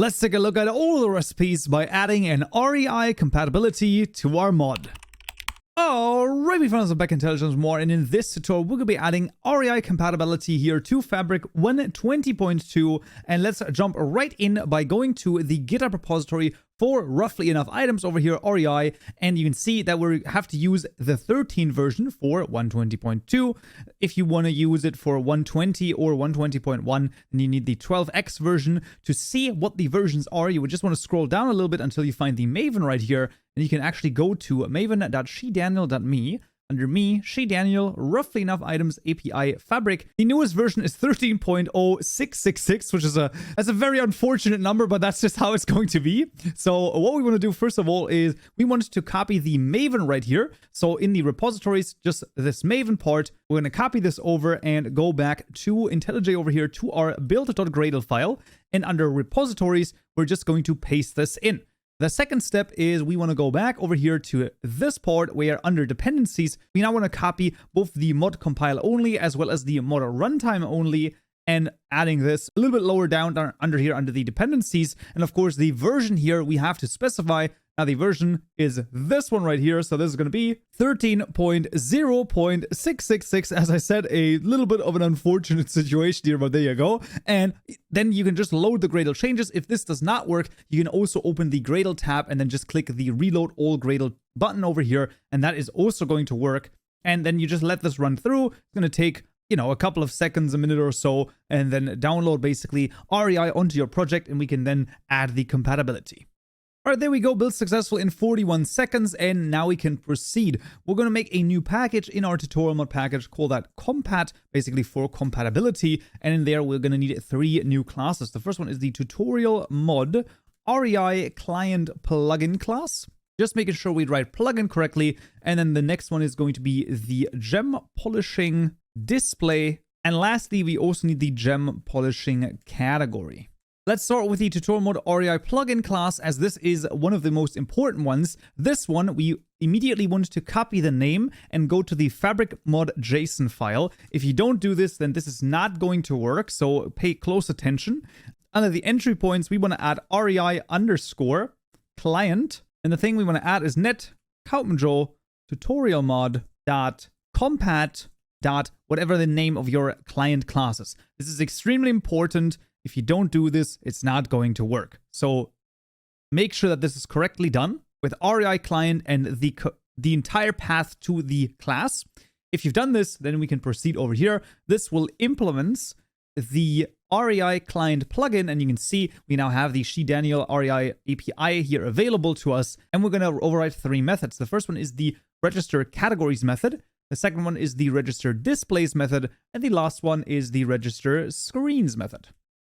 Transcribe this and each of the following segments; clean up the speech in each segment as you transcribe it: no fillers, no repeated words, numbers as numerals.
Let's take a look at all the recipes by adding an REI compatibility to our mod. Alright, we found some back intelligence more, and in this tutorial we're going to be adding REI compatibility here to Fabric 1.20.2, and let's jump right in by going to the GitHub repository for roughly enough items over here, REI, and you can see that we have to use the 13 version for 120.2. If you want to use it for 120 or 120.1, then you need the 12x version. To see what the versions are, you would just want to scroll down a little bit until you find the Maven right here, and you can actually go to maven.shedaniel.me. Under me, Shedaniel, roughly enough items, API Fabric. The newest version is 13.0666, which is that's a very unfortunate number, but that's just how it's going to be. So what we want to do first of all is we want to copy the Maven right here. So in the repositories, just this Maven part, we're going to copy this over and go back to IntelliJ over here to our build.gradle file. And under repositories, we're just going to paste this in. The second step is we want to go back over here to this part where under dependencies, we now want to copy both the mod compile only as well as the mod runtime only, and adding this a little bit lower down under here under the dependencies. And of course, the version here we have to specify. Now the version is this one right here. So this is going to be 13.0.666. As I said, a little bit of an unfortunate situation here, but there you go. And then you can just load the Gradle changes. If this does not work, you can also open the Gradle tab and then just click the reload all Gradle button over here. And that is also going to work. And then you just let this run through. It's going to take, you know, a couple of seconds, a minute or so, and then download basically REI onto your project, and we can then add the compatibility. All right, there we go. Build successful in 41 seconds, and now we can proceed. We're going to make a new package in our tutorial mod package, call that compat, basically for compatibility. And in there, we're going to need 3 new classes. The first one is the tutorial mod REI client plugin class. Just making sure we write plugin correctly. And then the next one is going to be the gem polishing display. And lastly, we also need the gem polishing category. Let's start with the tutorial mode REI plugin class, as this is one of the most important ones. This one, we immediately want to copy the name and go to the fabric mod JSON file. If you don't do this, then this is not going to work, so pay close attention. Under the entry points, we want to add REI underscore client, and the thing we want to add is net Kaupenjoe tutorial mod dot compat dot whatever the name of your client class is. This is extremely important. If you don't do this, it's not going to work. So make sure that this is correctly done with REI client and the entire path to the class. If you've done this, then we can proceed over here. This will implement the REI client plugin, and you can see we now have the Shedaniel REI API here available to us, and we're going to override 3 methods. The first one is the register categories method. The second one is the register displays method, and the last one is the register screens method.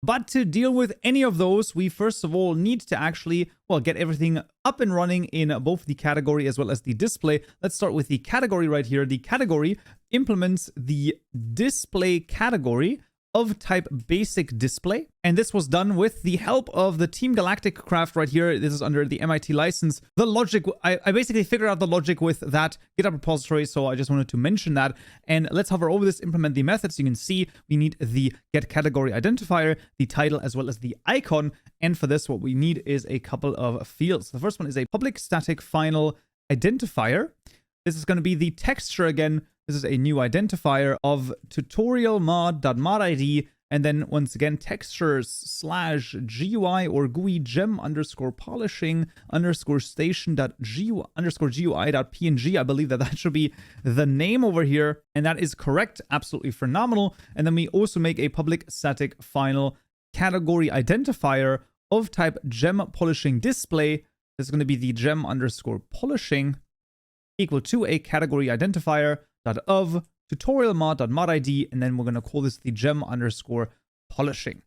But to deal with any of those, we first of all need to actually, well, get everything up and running in both the category as well as the display. Let's start with the category right here. The category implements the display category of type basic display. And this was done with the help of the Team Galactic craft right here. This is under the MIT license. The logic, I basically figured out the logic with that GitHub repository, so I just wanted to mention that. And let's hover over this, implement the methods. You can see we need the get category identifier, the title, as well as the icon. And for this, what we need is a couple of fields. The first one is a public static final identifier. This is going to be the texture again. This is a new identifier of tutorial mod.modID, and then once again textures / GUI or GUI gem underscore polishing underscore station.GUI underscore GUI.png. I believe that should be the name over here, and that is correct. Absolutely phenomenal. And then we also make a public static final category identifier of type gem polishing display. This is going to be the gem underscore polishing equal to a category identifier of tutorial mod.modID, and then we're going to call this the gem underscore polishing.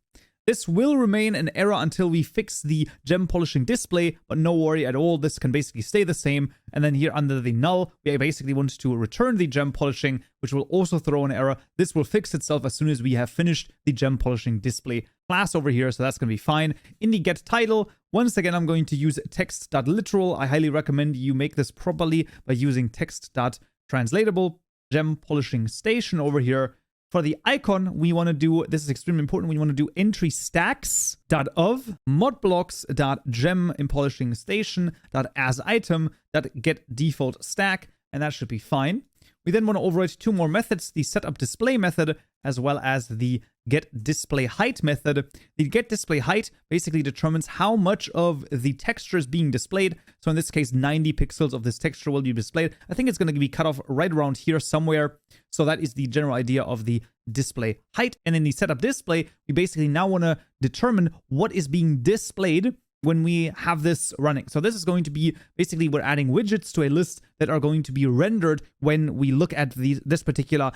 This will remain an error until we fix the gem polishing display, but no worry at all. This can basically stay the same. And then here under the null, we basically want to return the gem polishing, which will also throw an error. This will fix itself as soon as we have finished the gem polishing display class over here. So that's going to be fine. In the get title, once again, I'm going to use text.literal. I highly recommend you make this properly by using text.translatable. Gem polishing station over here. For the icon, we want to do, this is extremely important, we want to do entry stacks.of modblocks.gem in polishing station.as item.get default stack, and that should be fine. We then want to override two more methods, the setup display method, as well as the get display height method. The get display height basically determines how much of the texture is being displayed. So in this case, 90 pixels of this texture will be displayed. I think it's going to be cut off right around here somewhere. So that is the general idea of the display height. And in the setup display, we basically now want to determine what is being displayed when we have this running. So this is going to be, basically we're adding widgets to a list that are going to be rendered when we look at this particular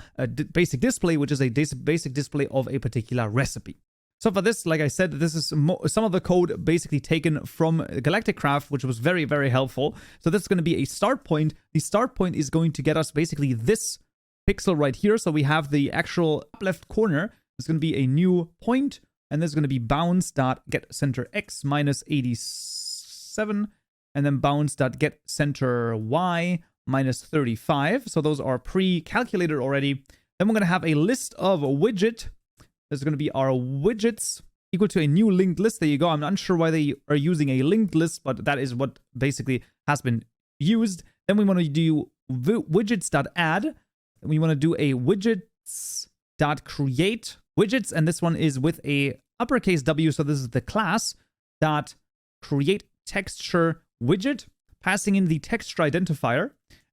basic display, which is a basic display of a particular recipe. So for this, like I said, this is some of the code basically taken from Galactic Craft, which was very, very helpful. So this is going to be a start point. The start point is going to get us basically this pixel right here. So we have the actual up left corner. It's going to be a new point. And this is going to be bounds.getCenterX minus 87, and then bounds.getCenterY minus 35. So those are pre-calculated already. Then we're going to have a list of widget. This is going to be our widgets equal to a new linked list. There you go. I'm unsure why they are using a linked list, but that is what basically has been used. Then we want to do widgets.add. We want to do a widgets.create widgets, and this one is with a uppercase W, so this is the class dot create texture widget, passing in the texture identifier,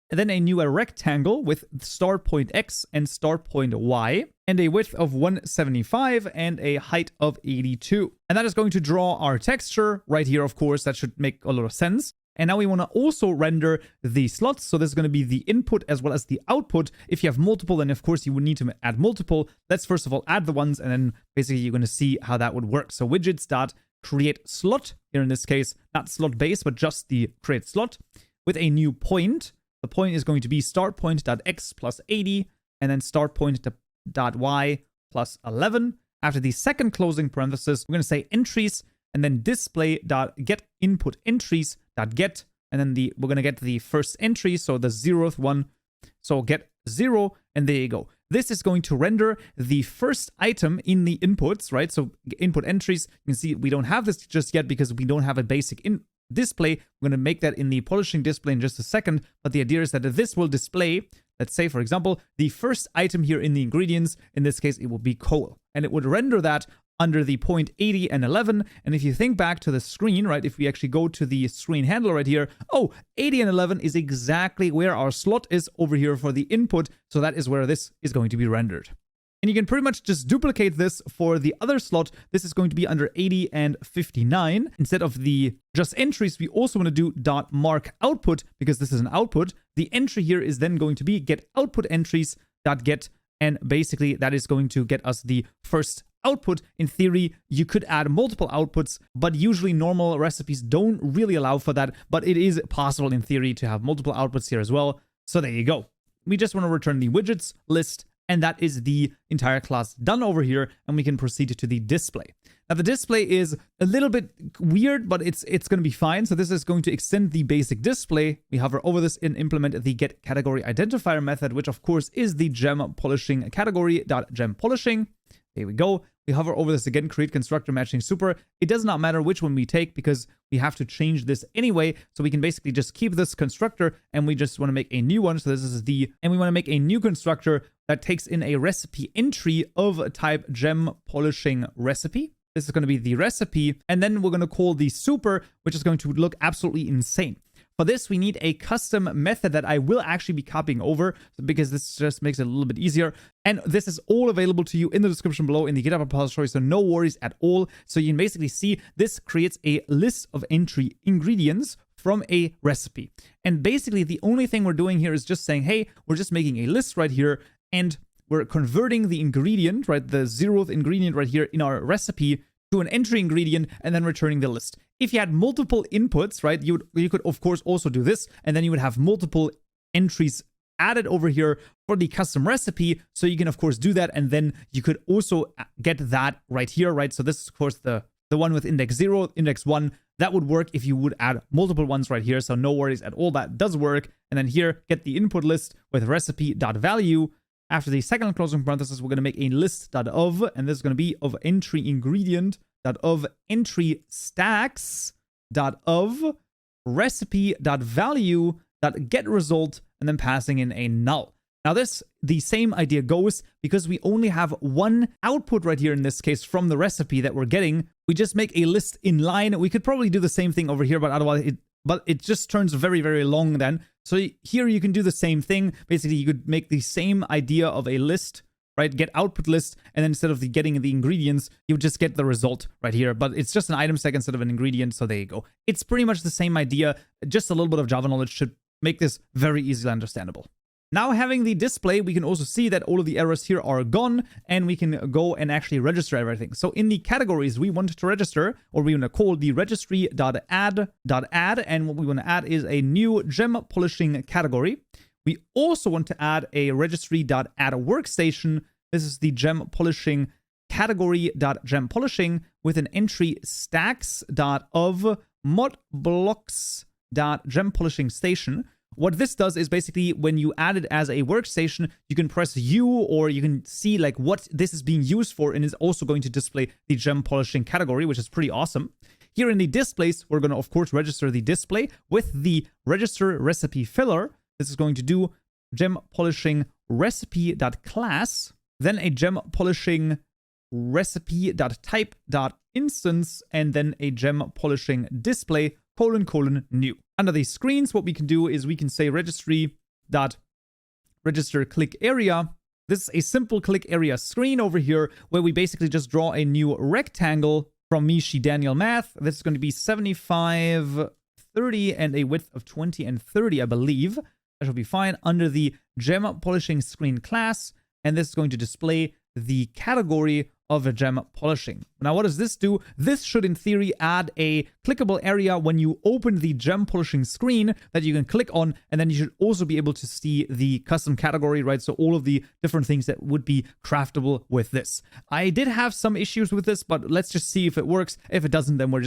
and then a new rectangle with start point X and start point Y, and a width of 175 and a height of 82. And that is going to draw our texture right here, of course. That should make a lot of sense. And now we want to also render the slots. So this is going to be the input as well as the output. If you have multiple, then of course you would need to add multiple. Let's first of all add the ones, and then basically you're going to see how that would work. So widgets.create slot, here in this case, not slot base, but just the create slot with a new point. The point is going to be start point.x plus 80, and then start point.y plus 11. After the second closing parenthesis, we're going to say entries, and then display.getInputEntries.get, and then we're going to get the first entry, so the 0th one. So get 0, and there you go. This is going to render the first item in the inputs, right? So input entries, you can see we don't have this just yet because we don't have a basic display. We're going to make that in the polishing display in just a second, but the idea is that this will display, let's say, for example, the first item here in the ingredients. In this case, it will be coal, and it would render that under the point 80 and 11. And if you think back to the screen, right, if we actually go to the screen handler right here, 80 and 11 is exactly where our slot is over here for the input. So that is where this is going to be rendered. And you can pretty much just duplicate this for the other slot. This is going to be under 80 and 59. Instead of the just entries, we also want to do .mark output, because this is an output. The entry here is then going to be get output entries .get, and basically that is going to get us the first output. In theory, you could add multiple outputs, but usually normal recipes don't really allow for that, but it is possible in theory to have multiple outputs here as well. So there you go. We just want to return the widgets list, and that is the entire class done over here, and we can proceed to the display. Now the display is a little bit weird, but it's going to be fine. So this is going to extend the basic display. We hover over this and implement the get category identifier method, which of course is the gem polishing category.gem polishing. There we go. We hover over this again, create constructor matching super. It does not matter which one we take because we have to change this anyway. So we can basically just keep this constructor, and we just want to make a new one. So this is and we want to make a new constructor that takes in a recipe entry of type gem polishing recipe. This is going to be the recipe. And then we're going to call the super, which is going to look absolutely insane. For this, we need a custom method that I will actually be copying over because this just makes it a little bit easier. And this is all available to you in the description below in the GitHub repository, so no worries at all. So you can basically see this creates a list of entry ingredients from a recipe. And basically the only thing we're doing here is just saying, hey, we're just making a list right here, and we're converting the ingredient, right, the 0th ingredient right here in our recipe to an entry ingredient, and then returning the list. If you had multiple inputs, right, you could of course also do this, and then you would have multiple entries added over here for the custom recipe. So you can of course do that, and then you could also get that right here, right? So this is of course the one with index 0, index 1. That would work if you would add multiple ones right here. So no worries at all, that does work. And then here, get the input list with recipe.value. After the second closing parenthesis, we're going to make a list.of, and this is going to be of entry ingredient.of entry stacks.of recipe.value.get result, and then passing in a null. Now the same idea goes because we only have one output right here in this case from the recipe that we're getting. We just make a list in line. We could probably do the same thing over here, but otherwise it just turns very, very long then. So here you can do the same thing. Basically, you could make the same idea of a list, right? Get output list, and then instead of getting the ingredients, you just get the result right here. But it's just an item stack instead of an ingredient, so there you go. It's pretty much the same idea. Just a little bit of Java knowledge should make this very easily understandable. Now having the display, we can also see that all of the errors here are gone, and we can go and actually register everything. So in the categories we want to register, or we want to call the registry.add, and what we want to add is a new gem polishing category. We also want to add a registry.add workstation. This is the gem polishing category.gem polishing with an entry stacks.of modblocks.gem polishing station. What this does is basically when you add it as a workstation, you can press U, or you can see like what this is being used for, and is also going to display the gem polishing category, which is pretty awesome. Here in the displays, we're going to, of course, register the display with the register recipe filler. This is going to do gem polishing recipe.class, then a gem polishing recipe.type.instance, and then a gem polishing display : new. Under the screens, what we can do is we can say registry.register click area. This is a simple click area screen over here where we basically just draw a new rectangle from Mishi Daniel Math. This is going to be 75, 30, and a width of 20 and 30, I believe. That should be fine under the gem polishing screen class. And this is going to display the category of a gem polishing. Now, what does this do? This should, in theory, add a clickable area when you open the gem polishing screen that you can click on, and then you should also be able to see the custom category, right? So all of the different things that would be craftable with this. I did have some issues with this, but let's just see if it works. If it doesn't, then we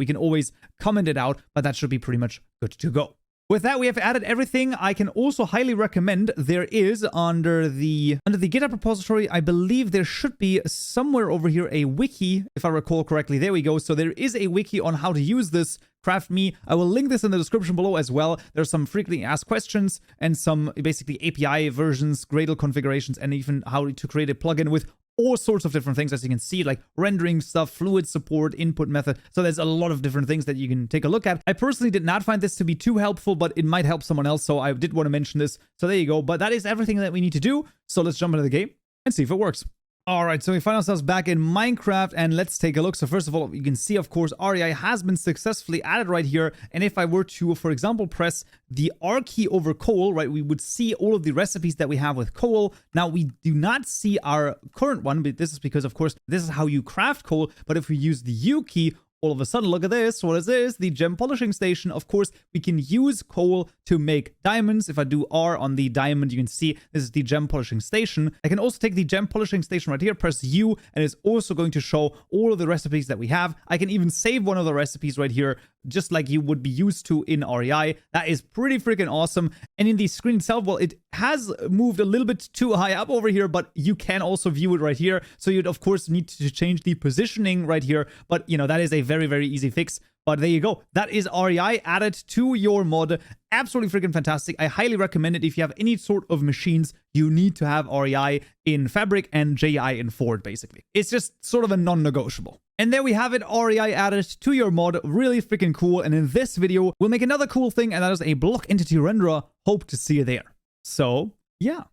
can always comment it out, but that should be pretty much good to go. With that, we have added everything. I can also highly recommend, there is under the GitHub repository, I believe there should be somewhere over here a wiki, if I recall correctly. There we go. So there is a wiki on how to use this Craft Me. I will link this in the description below as well. There's some frequently asked questions and some basically API versions, Gradle configurations, and even how to create a plugin with all sorts of different things, as you can see, like rendering stuff, fluid support, input method. So there's a lot of different things that you can take a look at. I personally did not find this to be too helpful, but it might help someone else, so I did want to mention this. So there you go. But that is everything that we need to do. So let's jump into the game and see if it works. All right, so we find ourselves back in Minecraft, and let's take a look. So first of all, you can see, of course, REI has been successfully added right here. And if I were to, for example, press the R key over coal, right, we would see all of the recipes that we have with coal. Now, we do not see our current one, but this is because, of course, this is how you craft coal. But if we use the U key, all of a sudden, look at this. What is this? The gem polishing station. Of course, we can use coal to make diamonds. If I do R on the diamond, you can see this is the gem polishing station. I can also take the gem polishing station right here, press U, and it's also going to show all of the recipes that we have. I can even save one of the recipes right here, just like you would be used to in REI. That is pretty freaking awesome. And in the screen itself, well, it has moved a little bit too high up over here, but you can also view it right here. So you'd, of course, need to change the positioning right here. But, you know, that is a very, very easy fix. But there you go. That is REI added to your mod. Absolutely freaking fantastic. I highly recommend it. If you have any sort of machines, you need to have REI in Fabric and JI in Ford, basically. It's just sort of a non-negotiable. And there we have it, REI added to your mod. Really freaking cool. And in this video, we'll make another cool thing, and that is a block entity renderer. Hope to see you there. So, yeah.